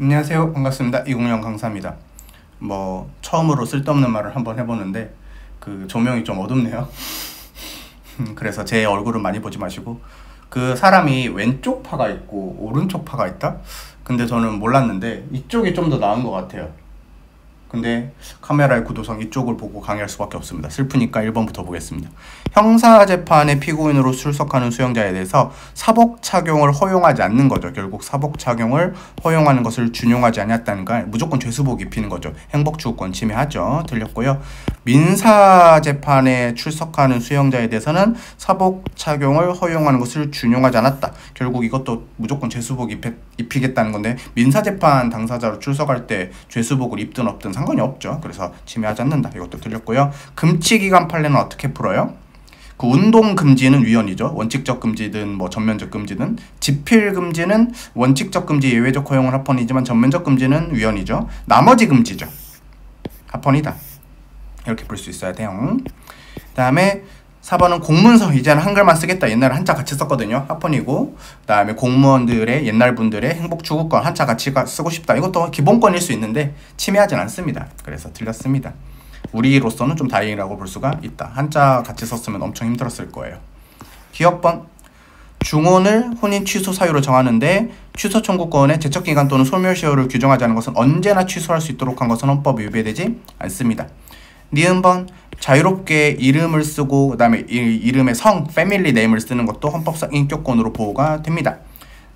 안녕하세요. 반갑습니다. 이공영 강사입니다. 처음으로 쓸데없는 말을 한번 해보는데 그 조명이 좀 어둡네요. 그래서 제 얼굴은 많이 보지 마시고, 그 사람이 왼쪽 파가 있고 오른쪽 파가 있다? 근데 저는 몰랐는데 이쪽이 좀 더 나은 것 같아요. 근데 카메라의 구도상 이쪽을 보고 강의할 수밖에 없습니다. 슬프니까 1번부터 보겠습니다. 형사재판의 피고인으로 출석하는 수용자에 대해서 사복 착용을 허용하지 않는 거죠. 결국 사복 착용을 허용하는 것을 준용하지 않았다니까 무조건 죄수복 입히는 거죠. 행복추구권 침해하죠. 틀렸고요. 민사재판에 출석하는 수용자에 대해서는 사복 착용을 허용하는 것을 준용하지 않았다. 결국 이것도 무조건 죄수복 입히겠다는 건데, 민사재판 당사자로 출석할 때 죄수복을 입든 없든 상관이 없죠. 그래서 침해하지 않는다. 이것도 틀렸고요. 금치기간 판례는 어떻게 풀어요? 그 운동 금지는 위헌이죠. 원칙적 금지든 전면적 금지든. 집필 금지는 원칙적 금지 예외적 허용은 합헌이지만 전면적 금지는 위헌이죠. 나머지 금지죠. 합헌이다. 이렇게 볼 수 있어야 돼요. 그 다음에 4번은 공문서, 이제는 한글만 쓰겠다. 옛날에 한자 같이 썼거든요. 합헌이고, 그 다음에 공무원들의, 옛날 분들의 행복추구권 한자 같이 쓰고 싶다. 이것도 기본권일 수 있는데 침해하진 않습니다. 그래서 틀렸습니다. 우리로서는 좀 다행이라고 볼 수가 있다. 한자 같이 썼으면 엄청 힘들었을 거예요. 기억번, 중혼을 혼인 취소 사유로 정하는데 취소 청구권의 제척기간 또는 소멸시효를 규정하지 않은 것은 언제나 취소할 수 있도록 한 것은 헌법에 위배되지 않습니다. 니은번, 자유롭게 이름을 쓰고 그 다음에 이름의 성, 패밀리 네임을 쓰는 것도 헌법상 인격권으로 보호가 됩니다.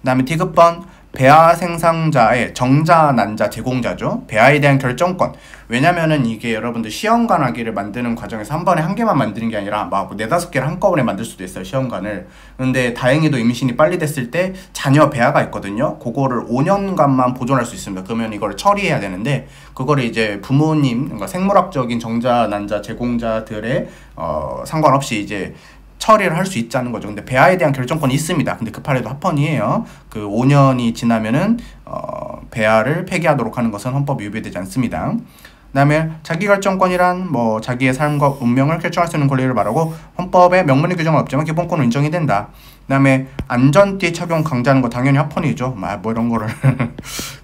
그 다음에 디귿번, 배아 생산자의 정자, 난자, 제공자죠. 배아에 대한 결정권. 왜냐면은 이게 여러분들 시험관 하기를 만드는 과정에서 한 번에 한 개만 만드는 게 아니라 4-5개를 한꺼번에 만들 수도 있어요, 시험관을. 근데 다행히도 임신이 빨리 됐을 때 자녀 배아가 있거든요. 그거를 5년간만 보존할 수 있습니다. 그러면 이걸 처리해야 되는데, 그거를 이제 부모님, 그러니까 생물학적인 정자, 난자, 제공자들의 상관없이 이제 처리를 할 수 있다는 거죠. 근데 배아에 대한 결정권이 있습니다. 근데 그 판례도 합헌이에요. 그 5년이 지나면은 배아를 폐기하도록 하는 것은 헌법에 위배되지 않습니다. 그 다음에 자기결정권이란 자기의 삶과 운명을 결정할 수 있는 권리를 말하고 헌법에 명문의 규정은 없지만 기본권은 인정이 된다. 그 다음에 안전띠 착용 강제하는 거 당연히 합헌이죠. 이런 거를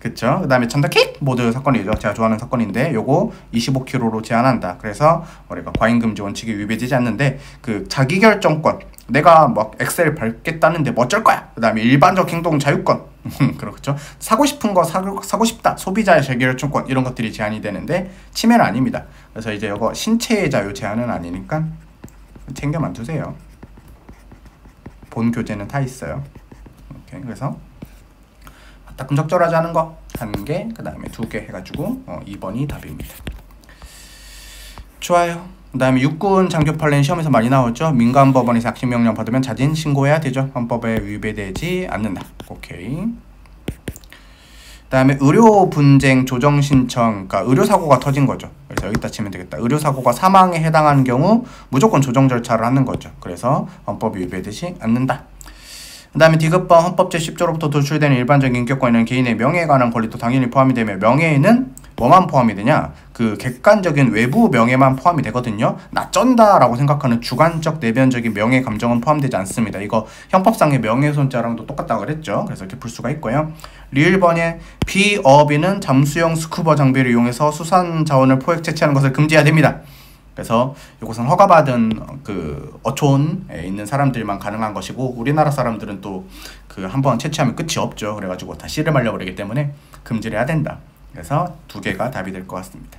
그쵸. 그 다음에 전자킥 모드 사건이죠. 제가 좋아하는 사건인데 요거 25km로 제한한다. 그래서 우리가 과잉금지 원칙이 위배되지 않는데, 그 자기결정권, 내가 엑셀 밟겠다는데 어쩔 거야. 그 다음에 일반적 행동 자유권 그렇죠. 사고 싶은 거 사고 싶다. 소비자의 자기결정권, 이런 것들이 제한이 되는데 침해는 아닙니다. 그래서 이제 이거 신체의 자유 제한은 아니니까 챙겨만 두세요. 본 교재는 다 있어요. 오케이. 그래서 따끔적절하지 않은 거 1개, 그 다음에 2개 해가지고 2번이 답입니다. 좋아요. 그 다음에 육군 장교 판례는 시험에서 많이 나오죠. 민간법원에서 약식명령 받으면 자진 신고해야 되죠. 헌법에 위배되지 않는다. 오케이. 그 다음에 의료분쟁 조정신청, 그러니까 의료사고가 터진 거죠. 그래서 여기다 치면 되겠다. 의료사고가 사망에 해당하는 경우 무조건 조정 절차를 하는 거죠. 그래서 헌법이 위배되지 않는다. 그 다음에 디귿번, 헌법 제10조로부터 도출되는 일반적인 인격권에는 개인의 명예에 관한 권리도 당연히 포함이 되며, 명예에는 뭐만 포함이 되냐? 그 객관적인 외부 명예만 포함이 되거든요. 낯쩐다 라고 생각하는 주관적 내면적인 명예 감정은 포함되지 않습니다. 이거 형법상의 명예훼손죄랑도 똑같다고 그랬죠. 그래서 이렇게 풀 수가 있고요. 리을번에 비어업인은 잠수용 스쿠버 장비를 이용해서 수산 자원을 포획 채취하는 것을 금지해야 됩니다. 그래서 이것은 허가받은 그 어촌에 있는 사람들만 가능한 것이고, 우리나라 사람들은 또 그 한번 채취하면 끝이 없죠. 그래가지고 다 씨름하려고 그러기 때문에 금지를 해야 된다. 그래서 2개가 답이 될 것 같습니다.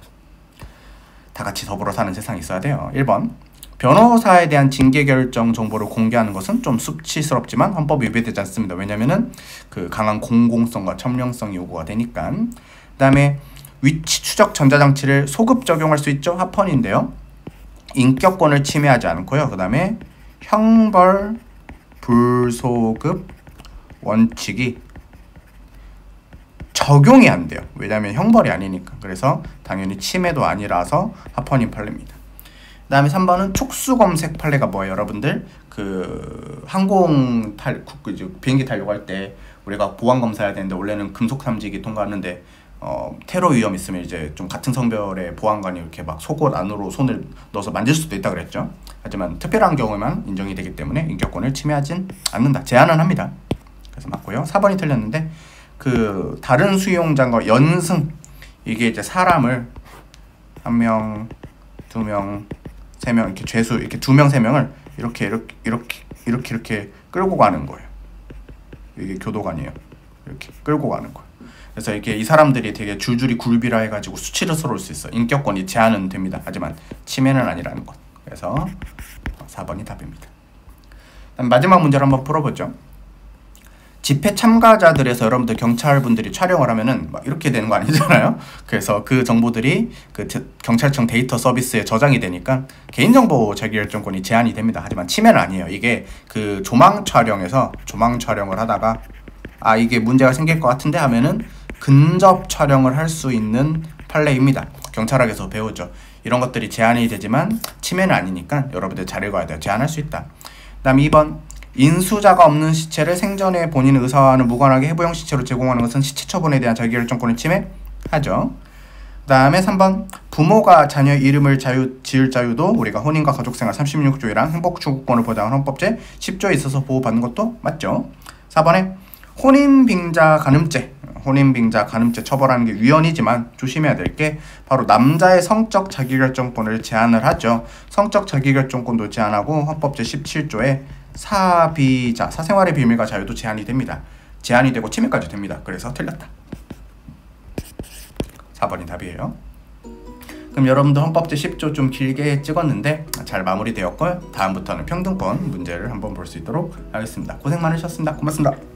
다 같이 더불어 사는 세상이 있어야 돼요. 1번, 변호사에 대한 징계 결정 정보를 공개하는 것은 좀 수치스럽지만 헌법에 위배되지 않습니다. 왜냐면은 그 강한 공공성과 점령성이 요구가 되니까. 그 다음에 위치 추적 전자장치를 소급 적용할 수 있죠. 합헌인데요. 인격권을 침해하지 않고요. 그 다음에 형벌 불소급 원칙이 적용이 안 돼요. 왜냐하면 형벌이 아니니까. 그래서 당연히 침해도 아니라서 합헌인 판례입니다. 그 다음에 3번은 촉수검색 판례가 뭐예요? 여러분들 그 비행기 타려고 할 때 우리가 보안검사 해야 되는데, 원래는 금속 탐지기 통과하는데 테러 위험 있으면 이제 좀 같은 성별의 보안관이 이렇게 속옷 안으로 손을 넣어서 만질 수도 있다 그랬죠. 하지만 특별한 경우에만 인정이 되기 때문에 인격권을 침해하진 않는다. 제한은 합니다. 그래서 맞고요. 4번이 틀렸는데, 그 다른 수용자가 연승, 이게 이제 사람을 1명, 2명, 3명 이렇게 죄수 이렇게 2명, 3명을 이렇게 끌고 가는 거예요. 이게 교도관이에요. 이렇게 끌고 가는 거예요. 그래서 이게 이 사람들이 되게 줄줄이 굴비라 해가지고 수치스러울 수 있어. 인격권이 제한은 됩니다. 하지만 침해는 아니라는 것. 그래서 4번이 답입니다. 그다음 마지막 문제를 한번 풀어보죠. 집회 참가자들에서 여러분들 경찰분들이 촬영을 하면은 막 이렇게 되는 거 아니잖아요. 그래서 그 정보들이 그 경찰청 데이터 서비스에 저장이 되니까 개인정보 자기결정권이 제한이 됩니다. 하지만 침해는 아니에요. 이게 그 조망 촬영을 하다가 아 이게 문제가 생길 것 같은데 하면은 근접 촬영을 할 수 있는 판례입니다. 경찰학에서 배우죠. 이런 것들이 제한이 되지만 침해는 아니니까 여러분들 잘 읽어야 돼요. 제한할 수 있다. 그 다음 2번 인수자가 없는 시체를 생전에 본인의 의사와는 무관하게 해부형 시체로 제공하는 것은 시체 처분에 대한 자기결정권을 침해하죠. 그 다음에 3번 부모가 자녀 이름을 지을 자유도 우리가 혼인과 가족생활 36조이랑 행복추구권을 보장한 헌법제 10조에 있어서 보호받는 것도 맞죠. 4번에 혼인빙자 간음죄 처벌하는 게 위헌이지만 조심해야 될 게 바로 남자의 성적 자기결정권을 제한을 하죠. 성적 자기결정권도 제한하고 헌법제 17조에 사비자, 사생활의 비밀과 자유도 제한이 됩니다. 제한이 되고 침해까지 됩니다. 그래서 틀렸다. 4번이 답이에요. 그럼 여러분도 헌법제 10조 좀 길게 찍었는데 잘 마무리되었고요. 다음부터는 평등권 문제를 한번 볼 수 있도록 하겠습니다. 고생 많으셨습니다. 고맙습니다.